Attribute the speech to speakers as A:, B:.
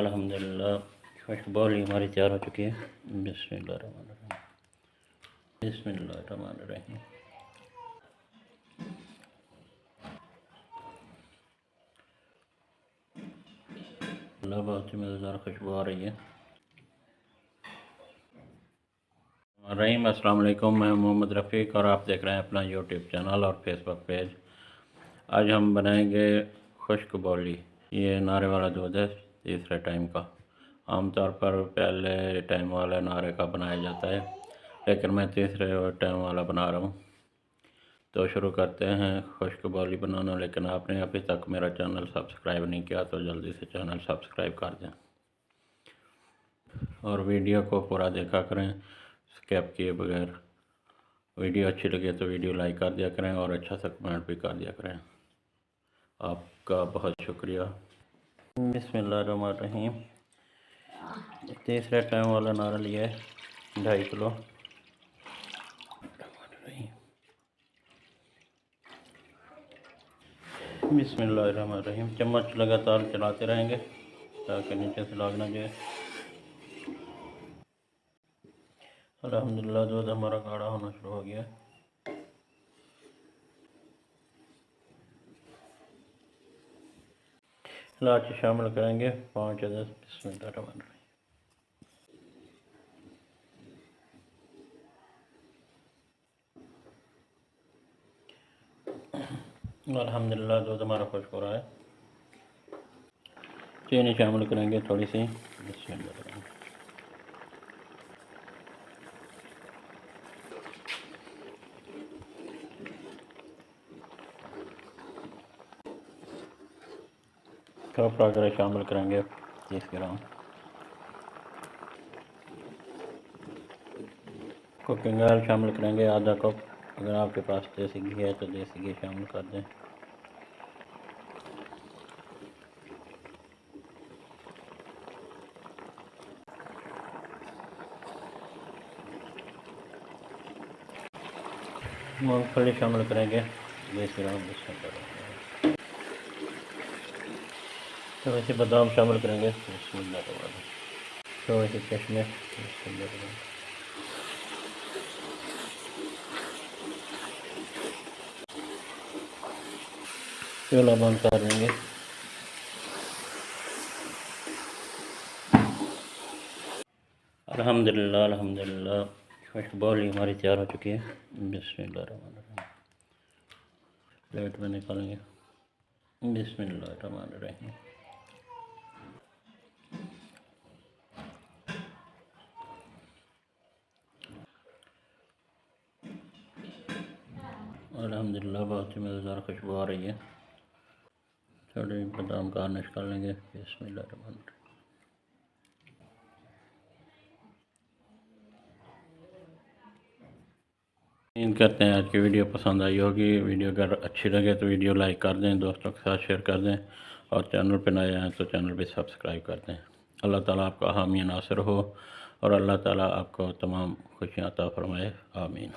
A: अल्हम्दुलिल्लाह खुश्क बॉली हमारी तैयार हो चुकी है। बिस्मिल्लाहिर्रहमानिर्रहीम। बिस्मिल्लाहिर्रहमानिर्रहीम। अल्लाह बहुत ही मज़ेदार खुशबू आ रही है। रहीम अस्सलाम वालेकुम, मैं मोहम्मद रफ़ीक और आप देख रहे हैं अपना यूट्यूब चैनल और फेसबुक पेज। आज हम बनाएंगे खुश्क बॉली। ये नारे वाला दूध है तीसरे टाइम का। आमतौर पर पहले टाइम वाला नारे का बनाया जाता है, लेकिन मैं तीसरे टाइम वाला बना रहा हूँ। तो शुरू करते हैं खुश्क बॉली बनाना। लेकिन आपने अभी तक मेरा चैनल सब्सक्राइब नहीं किया तो जल्दी से चैनल सब्सक्राइब कर दें और वीडियो को पूरा देखा करें स्किप किए बगैर। वीडियो अच्छी लगे तो वीडियो लाइक कर दिया करें और अच्छा सा कमेंट भी कर दिया करें। आपका बहुत शुक्रिया। बिस्मिल्लाहिर्रहमानिर्रहीम। तीसरे टाइम वाला नारा लिया है 2.5 किलो। बिस्मिल्लाहिर्रहमानिर्रहीम। चम्मच लगातार चलाते रहेंगे ताकि नीचे से लाग ना जाए। अल्हम्दुलिल्लाह दूध हमारा गाढ़ा होना शुरू हो गया। इलायची शामिल करेंगे 5 अदद। बिस्मिल्लाहिर्रहमानिर्रहीम। अल्हम्दुलिल्लाह दूध हमारा खुश्क हो रहा है। चीनी शामिल करेंगे थोड़ी सी। बिस्मिल्लाहिर्रहमानिर्रहीम। कप वगैरह शामिल करेंगे 30 ग्राम। कुकिंग ऑयल शामिल करेंगे आधा कप। अगर आपके पास देसी घी है तो देसी घी शामिल कर दें। मूंगफली शामिल करेंगे 20 ग्राम। थोड़ी सी बादाम शामिल करेंगे। थोड़ी सी किशमिश। चूल्हा बंद कर देंगे। अल्हम्दुलिल्लाह अल्हम्दुलिल्लाह खुश्क बॉली हमारी तैयार हो चुकी है। बिस्मिल्लाहिर्रहमानिर्रहीम। प्लेट में निकालेंगे। बिस्मिल्लाहिर्रहमानिर्रहीम। अल्हम्दुलिल्लाह बहुत ही मज़ेदार खुशबू आ रही है। थोड़ी बादाम गार्निश कर लेंगे। बिस्मिल्लाहिर्रहमानिर्रहीम। उम्मीद करते हैं आज की वीडियो पसंद आई होगी। वीडियो अगर अच्छी लगे तो वीडियो लाइक कर दें, दोस्तों के साथ शेयर कर दें और चैनल पर नए आएँ तो चैनल भी सब्सक्राइब कर दें। अल्लाह ताला आपका हामी नासिर हो और अल्लाह ताला आपको तमाम खुशियाँ अता फरमाए। आमीन।